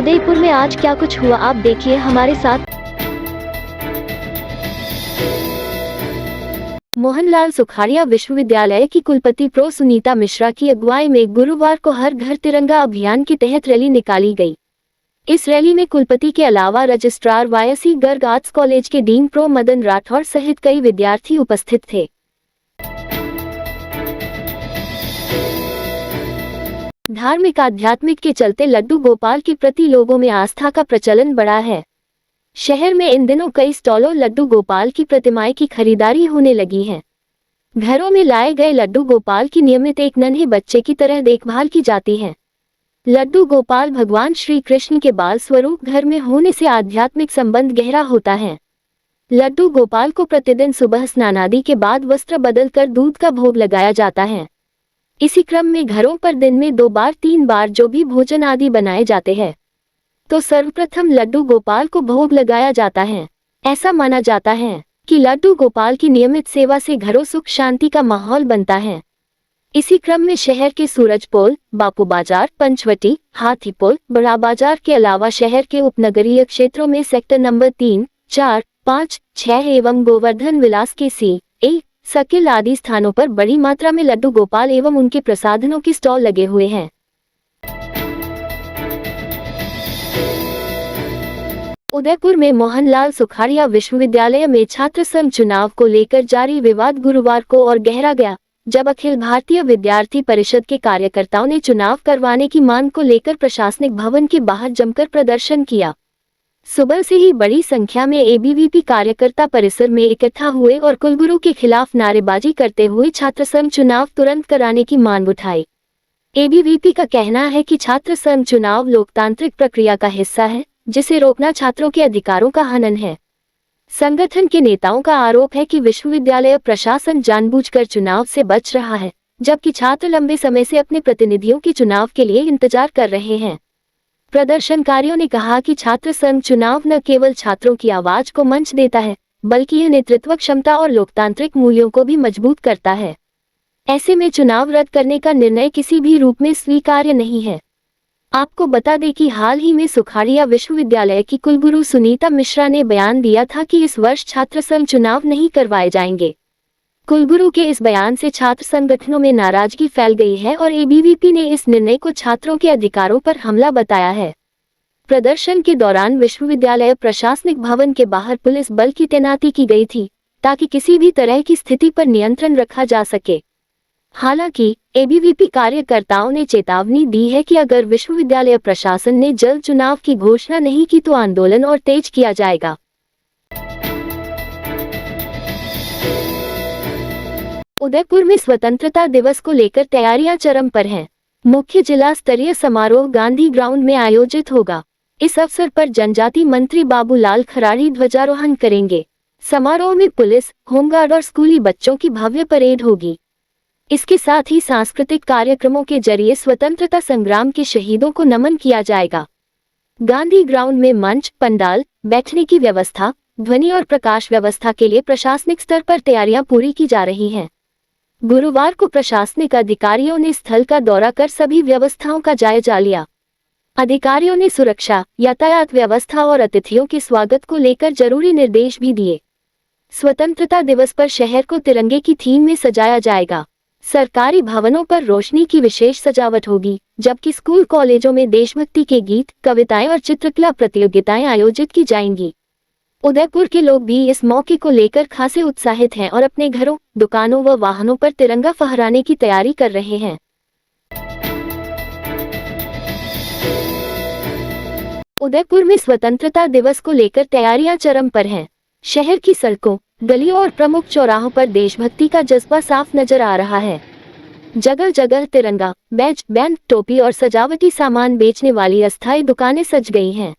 उदयपुर में आज क्या कुछ हुआ, आप देखिए हमारे साथ। मोहनलाल सुखाड़िया विश्वविद्यालय की कुलपति प्रो सुनीता मिश्रा की अगुवाई में गुरुवार को हर घर तिरंगा अभियान के तहत रैली निकाली गई। इस रैली में कुलपति के अलावा रजिस्ट्रार वाईएससी गर्ग आर्ट्स कॉलेज के डीन प्रो मदन राठौर सहित कई विद्यार्थी उपस्थित थे। धार्मिक आध्यात्मिक के चलते लड्डू गोपाल के प्रति लोगों में आस्था का प्रचलन बढ़ा है। शहर में इन दिनों कई स्टॉलों लड्डू गोपाल की प्रतिमाएं की खरीदारी होने लगी है। घरों में लाए गए लड्डू गोपाल की नियमित एक नन्हे बच्चे की तरह देखभाल की जाती है। लड्डू गोपाल भगवान श्री कृष्ण के बाल स्वरूप घर में होने से आध्यात्मिक संबंध गहरा होता है। लड्डू गोपाल को प्रतिदिन सुबह स्नानादि के बाद वस्त्र बदलकर दूध का भोग लगाया जाता है। इसी क्रम में घरों पर दिन में 2 बार 3 बार जो भी भोजन आदि बनाए जाते हैं तो सर्वप्रथम लड्डू गोपाल को भोग लगाया जाता है। ऐसा माना जाता है कि लड्डू गोपाल की नियमित सेवा से घरों सुख शांति का माहौल बनता है। इसी क्रम में शहर के सूरजपोल, बापू बाजार, पंचवटी, हाथीपोल, बड़ा बाजार के अलावा शहर के उपनगरीय क्षेत्रों में सेक्टर नंबर 3, 4, 5, 6 एवं गोवर्धन विलास के सी, सकिल आदि स्थानों पर बड़ी मात्रा में लड्डू गोपाल एवं उनके प्रसाधनों के स्टॉल लगे हुए हैं। उदयपुर में मोहनलाल सुखाड़िया विश्वविद्यालय में छात्र संघ चुनाव को लेकर जारी विवाद गुरुवार को और गहरा गया, जब अखिल भारतीय विद्यार्थी परिषद के कार्यकर्ताओं ने चुनाव करवाने की मांग को लेकर प्रशासनिक भवन के बाहर जमकर प्रदर्शन किया। सुबह से ही बड़ी संख्या में एबीवीपी कार्यकर्ता परिसर में इकट्ठा हुए और कुलगुरु के खिलाफ नारेबाजी करते हुए छात्र संघ चुनाव तुरंत कराने की मांग उठाई। एबीवीपी का कहना है कि छात्र संघ चुनाव लोकतांत्रिक प्रक्रिया का हिस्सा है, जिसे रोकना छात्रों के अधिकारों का हनन है। संगठन के नेताओं का आरोप है कि विश्वविद्यालय प्रशासन जानबूझकर चुनाव से बच रहा है, जबकि छात्र लंबे समय से अपने प्रतिनिधियों के चुनाव के लिए इंतजार कर रहे हैं। प्रदर्शनकारियों ने कहा कि छात्र संघ चुनाव न केवल छात्रों की आवाज को मंच देता है, बल्कि यह नेतृत्व क्षमता और लोकतांत्रिक मूल्यों को भी मजबूत करता है। ऐसे में चुनाव रद्द करने का निर्णय किसी भी रूप में स्वीकार्य नहीं है। आपको बता दें कि हाल ही में सुखाड़िया विश्वविद्यालय की कुलगुरु सुनीता मिश्रा ने बयान दिया था कि इस वर्ष छात्र संघ चुनाव नहीं करवाए जाएंगे। कुलगुरु के इस बयान से छात्र संगठनों में नाराजगी फैल गई है और एबीवीपी ने इस निर्णय को छात्रों के अधिकारों पर हमला बताया है। प्रदर्शन के दौरान विश्वविद्यालय प्रशासनिक भवन के बाहर पुलिस बल की तैनाती की गई थी, ताकि किसी भी तरह की स्थिति पर नियंत्रण रखा जा सके। हालांकि एबीवीपी कार्यकर्ताओं ने चेतावनी दी है कि अगर विश्वविद्यालय प्रशासन ने जल्द चुनाव की घोषणा नहीं की तो आंदोलन और तेज किया जाएगा। उदयपुर में स्वतंत्रता दिवस को लेकर तैयारियां चरम पर हैं। मुख्य जिला स्तरीय समारोह गांधी ग्राउंड में आयोजित होगा। इस अवसर पर जनजाति मंत्री बाबूलाल खराड़ी ध्वजारोहण करेंगे। समारोह में पुलिस, होमगार्ड और स्कूली बच्चों की भव्य परेड होगी। इसके साथ ही सांस्कृतिक कार्यक्रमों के जरिए स्वतंत्रता संग्राम के शहीदों को नमन किया जाएगा। गांधी ग्राउंड में मंच, पंडाल, बैठने की व्यवस्था, ध्वनि और प्रकाश व्यवस्था के लिए प्रशासनिक स्तर पर तैयारियां पूरी की जा रही हैं। गुरुवार को प्रशासनिक अधिकारियों ने स्थल का दौरा कर सभी व्यवस्थाओं का जायजा लिया। अधिकारियों ने सुरक्षा, यातायात व्यवस्था और अतिथियों के स्वागत को लेकर जरूरी निर्देश भी दिए। स्वतंत्रता दिवस पर शहर को तिरंगे की थीम में सजाया जाएगा। सरकारी भवनों पर रोशनी की विशेष सजावट होगी, जबकि स्कूल कॉलेजों में देशभक्ति के गीत, कविताएं और चित्रकला प्रतियोगिताएं आयोजित की जाएंगी। उदयपुर के लोग भी इस मौके को लेकर खासे उत्साहित हैं और अपने घरों, दुकानों व वाहनों पर तिरंगा फहराने की तैयारी कर रहे हैं। उदयपुर में स्वतंत्रता दिवस को लेकर तैयारियां चरम पर हैं। शहर की सड़कों, गलियों और प्रमुख चौराहों पर देशभक्ति का जज्बा साफ नजर आ रहा है। जगह जगह तिरंगा, बैज, बैंड, टोपी और सजावटी सामान बेचने वाली अस्थायी दुकानें सज गई हैं।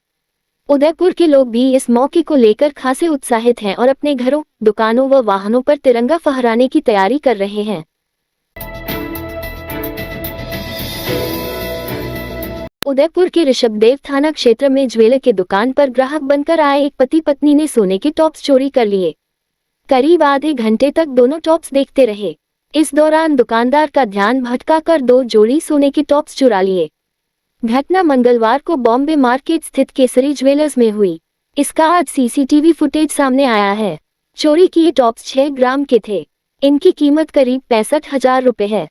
उदयपुर के लोग भी इस मौके को लेकर खासे उत्साहित हैं और अपने घरों, दुकानों व वाहनों पर तिरंगा फहराने की तैयारी कर रहे हैं। उदयपुर के ऋषभदेव थाना क्षेत्र में ज्वेलर की दुकान पर ग्राहक बनकर आए एक पति पत्नी ने सोने के टॉप्स चोरी कर लिए। करीब आधे घंटे तक दोनों टॉप्स देखते रहे। इस दौरान दुकानदार का ध्यान भटकाकर 2 जोड़ी सोने के टॉप्स चुरा लिए। घटना मंगलवार को बॉम्बे मार्केट स्थित केसरी ज्वेलर्स में हुई। इसका आज सीसीटीवी फुटेज सामने आया है। चोरी किए टॉप्स 6 ग्राम के थे। इनकी कीमत करीब 65,000 रुपए है।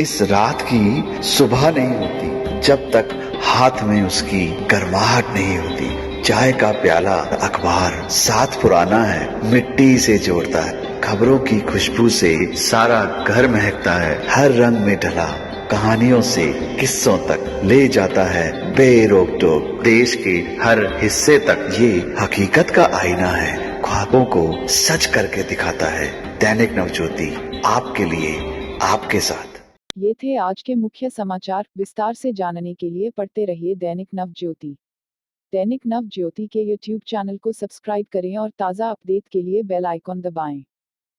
इस रात की सुबह नहीं होती जब तक हाथ में उसकी गर्माहट नहीं होती। चाय का प्याला, अखबार साथ पुराना है, मिट्टी से जोड़ता है। खबरों की खुशबू से सारा घर महकता है। हर रंग में ढला कहानियों से किस्सों तक ले जाता है बेरोक टोक। देश के हर हिस्से तक ये हकीकत का आईना है। ख्वाबों को सच करके दिखाता है। दैनिक नवज्योति, आपके लिए, आपके साथ। ये थे आज के मुख्य समाचार। विस्तार से जानने के लिए पढ़ते रहिए दैनिक नवज्योति। दैनिक नवज्योति के YouTube चैनल को सब्सक्राइब करें और ताज़ा अपडेट के लिए बेल आइकॉन दबाएं।